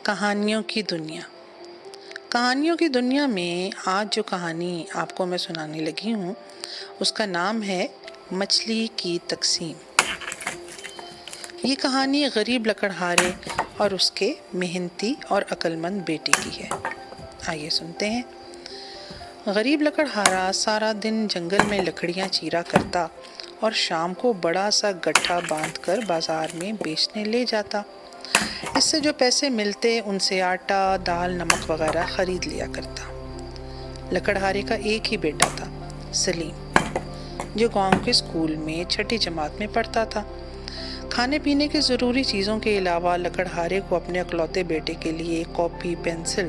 کہانیوں کی دنیا۔ کہانیوں کی دنیا میں آج جو کہانی آپ کو میں سنانے لگی ہوں اس کا نام ہے مچھلی کی تقسیم۔ یہ کہانی غریب لکڑہارے اور اس کے محنتی اور عقل مند بیٹے کی ہے۔ آئیے سنتے ہیں۔ غریب لکڑہارا سارا دن جنگل میں لکڑیاں چیرا کرتا اور شام کو بڑا سا گٹھا باندھ کر بازار میں بیچنے لے جاتا۔ اس سے جو پیسے ملتے ان سے آٹا، دال، نمک وغیرہ خرید لیا کرتا۔ لکڑہارے کا ایک ہی بیٹا تھا، سلیم، جو گاؤں کے اسکول میں چھٹی جماعت میں پڑھتا تھا۔ کھانے پینے کی ضروری چیزوں کے علاوہ لکڑہارے کو اپنے اکلوتے بیٹے کے لیے کاپی، پینسل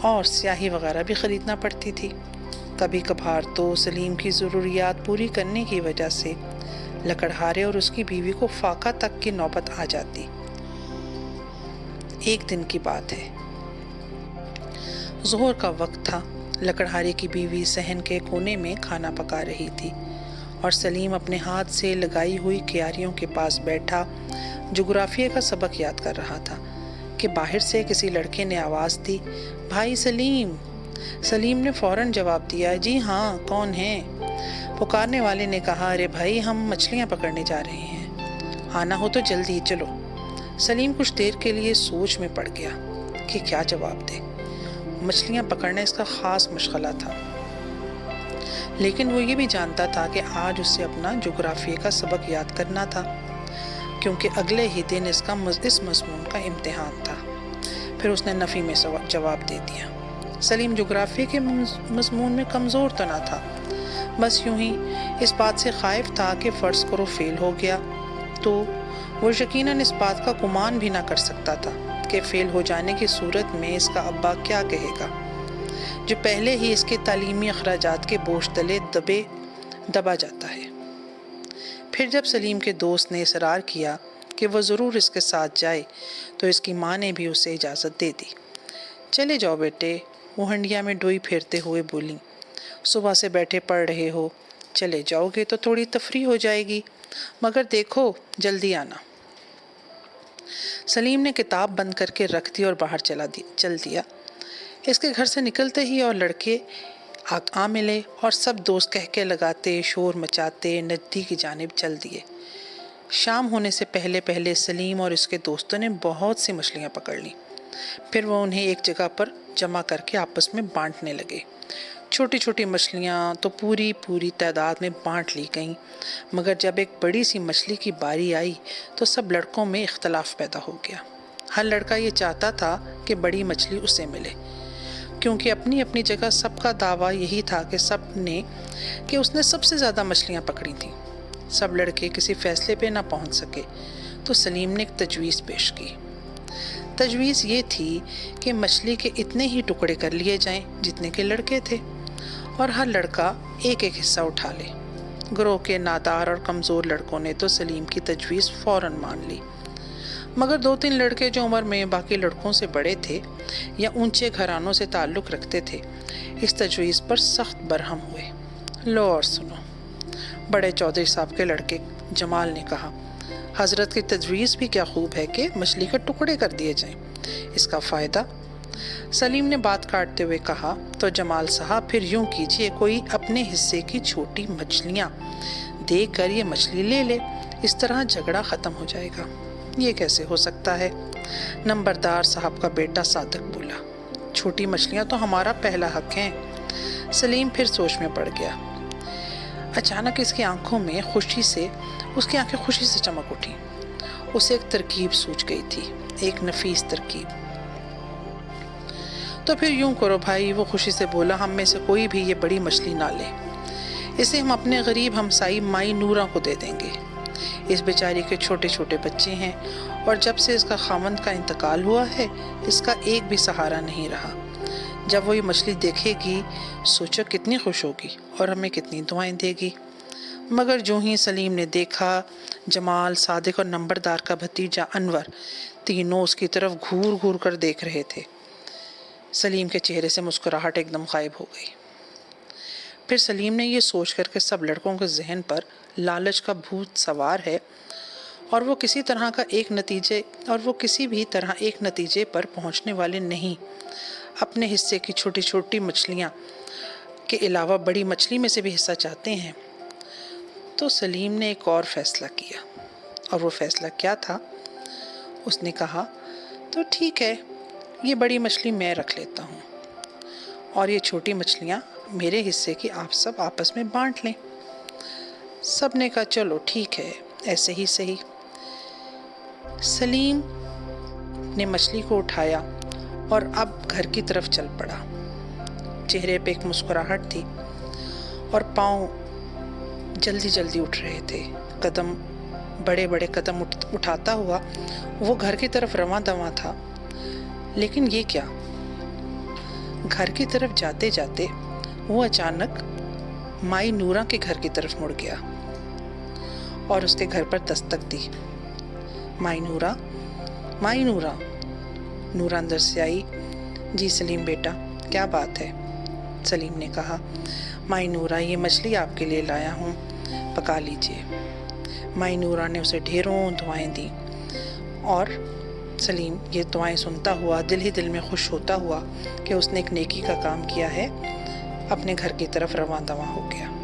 اور سیاہی وغیرہ بھی خریدنا پڑتی تھی۔ کبھی کبھار تو سلیم کی ضروریات پوری کرنے کی وجہ سے لکڑہارے اور اس کی بیوی کو فاقہ تک کی نوبت آ جاتی۔ ایک دن کی بات ہے، ظہر کا وقت تھا۔ لکڑہارے کی بیوی صحن کے کونے میں کھانا پکا رہی تھی اور سلیم اپنے ہاتھ سے لگائی ہوئی کیاریوں کے پاس بیٹھا جغرافیہ کا سبق یاد کر رہا تھا کہ باہر سے کسی لڑکے نے آواز دی، بھائی سلیم۔ سلیم نے فوراً جواب دیا، جی ہاں، کون ہے؟ پکارنے والے نے کہا، ارے بھائی، ہم مچھلیاں پکڑنے جا رہے ہیں، آنا ہو تو جلدی چلو۔ سلیم کچھ دیر کے لیے سوچ میں پڑ گیا کہ کیا جواب دے۔ مچھلیاں پکڑنا اس کا خاص مشغلہ تھا، لیکن وہ یہ بھی جانتا تھا کہ آج اسے اپنا جغرافیہ کا سبق یاد کرنا تھا، کیونکہ اگلے ہی دن اس مضمون کا امتحان تھا۔ پھر اس نے نفی میں جواب دے دیا۔ سلیم جغرافیہ کے مضمون میں کمزور تو نہ تھا، بس یوں ہی اس بات سے خائف تھا کہ فرض کرو فیل ہو گیا تو وہ یقیناً اس بات کا گمان بھی نہ کر سکتا تھا کہ فیل ہو جانے کی صورت میں اس کا ابا کیا کہے گا، جو پہلے ہی اس کے تعلیمی اخراجات کے بوجھ تلے دبا جاتا ہے۔ پھر جب سلیم کے دوست نے اصرار کیا کہ وہ ضرور اس کے ساتھ جائے تو اس کی ماں نے بھی اسے اجازت دے دی۔ چلے جاؤ بیٹے، وہ ہنڈیا میں ڈوئی پھیرتے ہوئے بولی، صبح سے بیٹھے پڑھ رہے ہو، چلے جاؤ گے تو تھوڑی تفریح ہو جائے گی، مگر دیکھو جلدی آنا۔ سلیم نے کتاب بند کر کے رکھ دی اور باہر چل دیا۔ اس کے گھر سے نکلتے ہی اور لڑکے آ ملے اور سب دوست کہکے لگاتے، شور مچاتے ندی کی جانب چل دیے۔ شام ہونے سے پہلے سلیم اور اس کے دوستوں نے بہت سی مچھلیاں پکڑ لیں۔ پھر وہ انہیں ایک جگہ پر جمع کر کے آپس میں بانٹنے لگے۔ چھوٹی چھوٹی مچھلیاں تو پوری تعداد میں بانٹ لی گئیں، مگر جب ایک بڑی سی مچھلی کی باری آئی تو سب لڑکوں میں اختلاف پیدا ہو گیا۔ ہر لڑکا یہ چاہتا تھا کہ بڑی مچھلی اسے ملے، کیونکہ اپنی اپنی جگہ سب کا دعویٰ یہی تھا کہ اس نے سب سے زیادہ مچھلیاں پکڑی تھیں۔ سب لڑکے کسی فیصلے پہ نہ پہنچ سکے تو سلیم نے ایک تجویز پیش کی۔ تجویز یہ تھی کہ مچھلی کے اتنے ہی ٹکڑے کر لیے جائیں جتنے کے لڑکے تھے، اور ہر لڑکا ایک حصہ اٹھا لے۔ گروہ کے نادار اور کمزور لڑکوں نے تو سلیم کی تجویز فوراً مان لی، مگر 2-3 لڑکے جو عمر میں باقی لڑکوں سے بڑے تھے یا اونچے گھرانوں سے تعلق رکھتے تھے، اس تجویز پر سخت برہم ہوئے۔ لو اور سنو، بڑے چودھری صاحب کے لڑکے جمال نے کہا، حضرت کی تجویز بھی کیا خوب ہے کہ مچھلی کے ٹکڑے کر دیے جائیں، اس کا فائدہ؟ سلیم نے بات کاٹتے ہوئے کہا، تو جمال صاحب پھر یوں کیجئے، کوئی اپنے حصے کی چھوٹی مچھلیاں دے کر یہ مچھلی لے لے، اس طرح جھگڑا ختم ہو جائے گا۔ یہ کیسے ہو سکتا ہے؟ نمبردار صاحب کا بیٹا صادق بولا، چھوٹی مچھلیاں تو ہمارا پہلا حق ہیں۔ سلیم پھر سوچ میں پڑ گیا۔ اچانک اس کی آنکھیں خوشی سے چمک اٹھی۔ اسے ایک ترکیب سوچ گئی تھی، ایک نفیس ترکیب۔ تو پھر یوں کرو بھائی، وہ خوشی سے بولا، ہم میں سے کوئی بھی یہ بڑی مچھلی نہ لے، اسے ہم اپنے غریب ہمسائی مائی نورہ کو دے دیں گے۔ اس بیچاری کے چھوٹے چھوٹے بچے ہیں اور جب سے اس کا خاوند کا انتقال ہوا ہے اس کا ایک بھی سہارا نہیں رہا۔ جب وہ یہ مچھلی دیکھے گی، سوچو کتنی خوش ہوگی اور ہمیں کتنی دعائیں دے گی۔ مگر جو ہی سلیم نے دیکھا، جمال، صادق اور نمبردار کا بھتیجا انور تینوں اس کی طرف گھور گھور کر دیکھ رہے تھے۔ سلیم کے چہرے سے مسکراہٹ ایک دم غائب ہو گئی۔ پھر سلیم نے یہ سوچ کر کہ سب لڑکوں کے ذہن پر لالچ کا بھوت سوار ہے، اور وہ کسی بھی طرح ایک نتیجے پر پہنچنے والے نہیں، اپنے حصے کی چھوٹی چھوٹی مچھلیاں کے علاوہ بڑی مچھلی میں سے بھی حصہ چاہتے ہیں۔ تو سلیم نے ایک اور فیصلہ کیا، اور وہ فیصلہ کیا تھا؟ اس نے کہا تو ٹھیک ہے، یہ بڑی مچھلی میں رکھ لیتا ہوں اور یہ چھوٹی مچھلیاں میرے حصے کی آپ سب آپس میں بانٹ لیں۔ سب نے کہا چلو ٹھیک ہے، ایسے ہی صحیح۔ سلیم نے مچھلی کو اٹھایا اور اب گھر کی طرف چل پڑا۔ چہرے پہ ایک مسکراہٹ تھی اور پاؤں جلدی جلدی اٹھ رہے تھے۔ بڑے بڑے قدم اٹھاتا ہوا وہ گھر کی طرف رواں دواں تھا۔ لیکن یہ کیا؟ گھر کی طرف جاتے جاتے وہ اچانک مائی نورا کے گھر کی طرف مڑ گیا اور اس کے گھر پر دستک دی۔ مائی نورا، مائی نورا۔ نورا اندر سے آئی۔ جی سلیم بیٹا، کیا بات ہے؟ سلیم نے کہا، مائی نورا، یہ مچھلی آپ کے لیے لایا ہوں، پکا لیجئے۔ مائی نورا نے اسے ڈھیروں دعائیں دیں اور سلیم یہ دعائیں سنتا ہوا دل ہی دل میں خوش ہوتا ہوا کہ اس نے ایک نیکی کا کام کیا ہے، اپنے گھر کی طرف رواں دواں ہو گیا۔